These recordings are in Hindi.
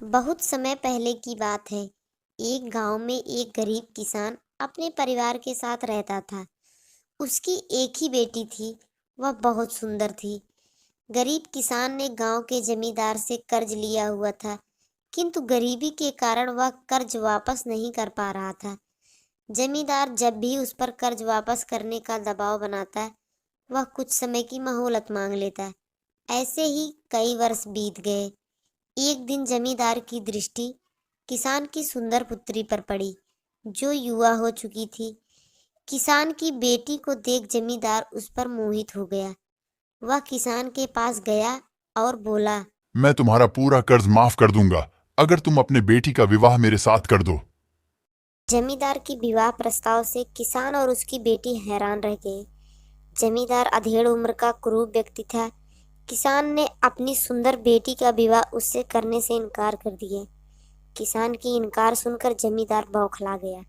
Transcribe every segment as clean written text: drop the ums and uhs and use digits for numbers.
बहुत समय पहले की बात है। एक गांव में एक गरीब किसान अपने परिवार के साथ रहता था। उसकी एक ही बेटी थी। वह बहुत सुंदर थी। गरीब किसान ने गांव के जमींदार से कर्ज लिया हुआ था, किंतु गरीबी के कारण वह कर्ज वापस नहीं कर पा रहा था। जमींदार जब भी उस पर कर्ज वापस करने का दबाव बनाता, वह कुछ समय की मोहलत मांग लेता। ऐसे ही कई वर्ष बीत गए। एक दिन जमींदार की दृष्टि किसान की सुंदर पुत्री पर पड़ी, जो युवा हो चुकी थी। किसान की बेटी को देख जमींदार उस पर मोहित हो गया। वह किसान के पास गया और बोला, मैं तुम्हारा पूरा कर्ज माफ कर दूंगा अगर तुम अपने बेटी का विवाह मेरे साथ कर दो। जमींदार की विवाह प्रस्ताव से किसान और उसकी बेटी हैरान रह गए। जमींदार अधेड़ उम्र का कुरूप व्यक्ति था। किसान ने अपनी सुंदर बेटी का विवाह उससे करने से इनकार कर दिया। किसान की इनकार सुनकर जमींदार बौखला गया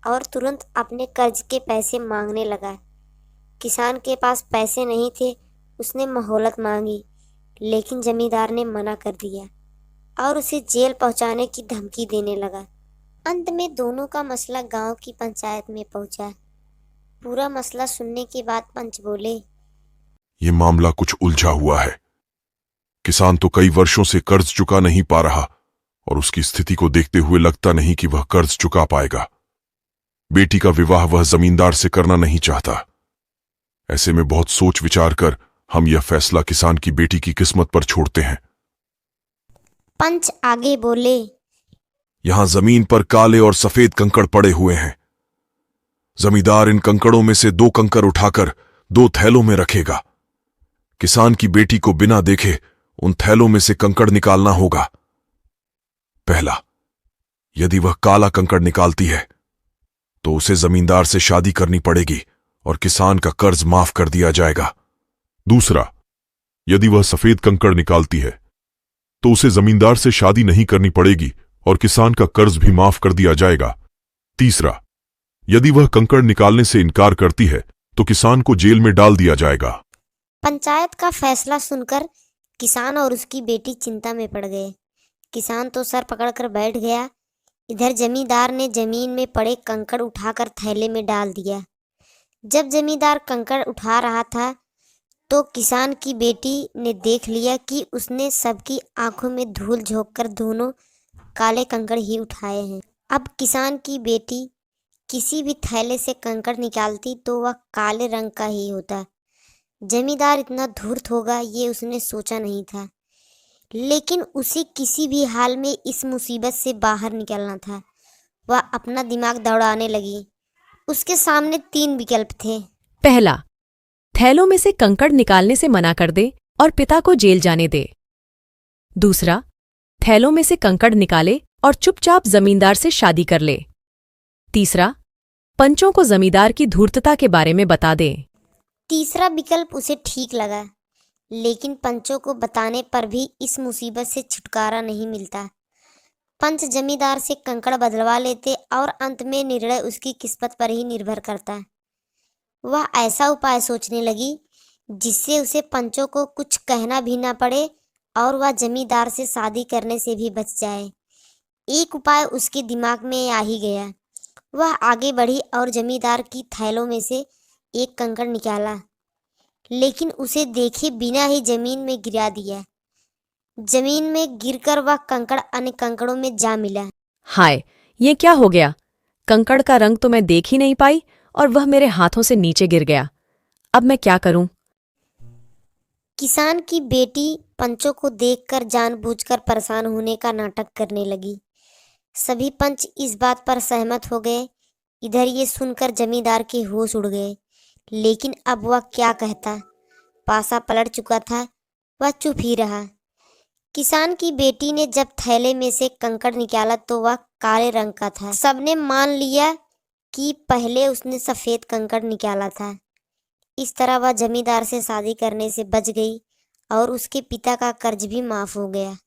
और तुरंत अपने कर्ज के पैसे मांगने लगा। किसान के पास पैसे नहीं थे। उसने मोहलत मांगी, लेकिन जमींदार ने मना कर दिया और उसे जेल पहुंचाने की धमकी देने लगा। अंत में दोनों का मसला गांव की पंचायत में पहुंचा। पूरा मसला सुनने के बाद पंच बोले, ये मामला कुछ उलझा हुआ है। किसान तो कई वर्षों से कर्ज चुका नहीं पा रहा और उसकी स्थिति को देखते हुए लगता नहीं कि वह कर्ज चुका पाएगा। बेटी का विवाह वह जमींदार से करना नहीं चाहता। ऐसे में बहुत सोच विचार कर हम यह फैसला किसान की बेटी की किस्मत पर छोड़ते हैं। पंच आगे बोले, यहां जमीन पर काले और सफेद कंकड़ पड़े हुए हैं। जमींदार इन कंकड़ों में से 2 कंकड़ उठाकर 2 थैलों में रखेगा। किसान की बेटी को बिना देखे उन थैलों में से कंकड़ निकालना होगा। पहला, यदि वह काला कंकड़ निकालती है तो उसे जमींदार से शादी करनी पड़ेगी और किसान का कर्ज माफ कर दिया जाएगा। दूसरा, यदि वह सफेद कंकड़ निकालती है तो उसे जमींदार से शादी नहीं करनी पड़ेगी और किसान का कर्ज भी माफ कर दिया जाएगा। तीसरा, यदि वह कंकड़ निकालने से इनकार करती है तो किसान को जेल में डाल दिया जाएगा। पंचायत का फैसला सुनकर किसान और उसकी बेटी चिंता में पड़ गए। किसान तो सर पकड़कर बैठ गया। इधर जमींदार ने जमीन में पड़े कंकड़ उठाकर थैले में डाल दिया। जब जमींदार कंकड़ उठा रहा था तो किसान की बेटी ने देख लिया कि उसने सबकी आंखों में धूल झोंककर दोनों काले कंकड़ ही उठाए हैं। अब किसान की बेटी किसी भी थैले से कंकड़ निकालती तो वह काले रंग का ही होता। जमींदार इतना धूर्त होगा ये उसने सोचा नहीं था, लेकिन उसे किसी भी हाल में इस मुसीबत से बाहर निकलना था। वह अपना दिमाग दौड़ाने लगी। उसके सामने 3 विकल्प थे। पहला, थैलों में से कंकड़ निकालने से मना कर दे और पिता को जेल जाने दे। दूसरा, थैलों में से कंकड़ निकाले और चुपचाप जमींदार से शादी कर ले। तीसरा, पंचों को जमींदार की धूर्तता के बारे में बता दे। तीसरा विकल्प उसे ठीक लगा, लेकिन पंचों को बताने पर भी इस मुसीबत से छुटकारा नहीं मिलता। पंच जमींदार से कंकड़ बदलवा लेते और अंत में निर्णय उसकी किस्मत पर ही निर्भर करता। वह ऐसा उपाय सोचने लगी जिससे उसे पंचों को कुछ कहना भी ना पड़े और वह जमींदार से शादी करने से भी बच जाए। एक उपाय उसके दिमाग में आ ही गया। वह आगे बढ़ी और जमींदार की थैलों में से एक कंकड़ निकाला, लेकिन उसे देखे बिना ही जमीन में गिरा दिया। जमीन में गिरकर वह कंकड़ अन्य कंकड़ों में जा मिला। हाय, ये क्या हो गया? कंकड़ का रंग तो मैं देख ही नहीं पाई और वह मेरे हाथों से नीचे गिर गया। अब मैं क्या करूं? किसान की बेटी पंचों को देखकर जानबूझकर परेशान होने का नाटक करने लगी। सभी पंच इस बात पर सहमत हो गए। इधर ये सुनकर जमींदार के होश उड़ गए, लेकिन अब वह क्या कहता। पासा पलट चुका था। वह चुप ही रहा। किसान की बेटी ने जब थैले में से कंकड़ निकाला तो वह काले रंग का था। सबने मान लिया कि पहले उसने सफेद कंकड़ निकाला था। इस तरह वह जमींदार से शादी करने से बच गई और उसके पिता का कर्ज भी माफ हो गया।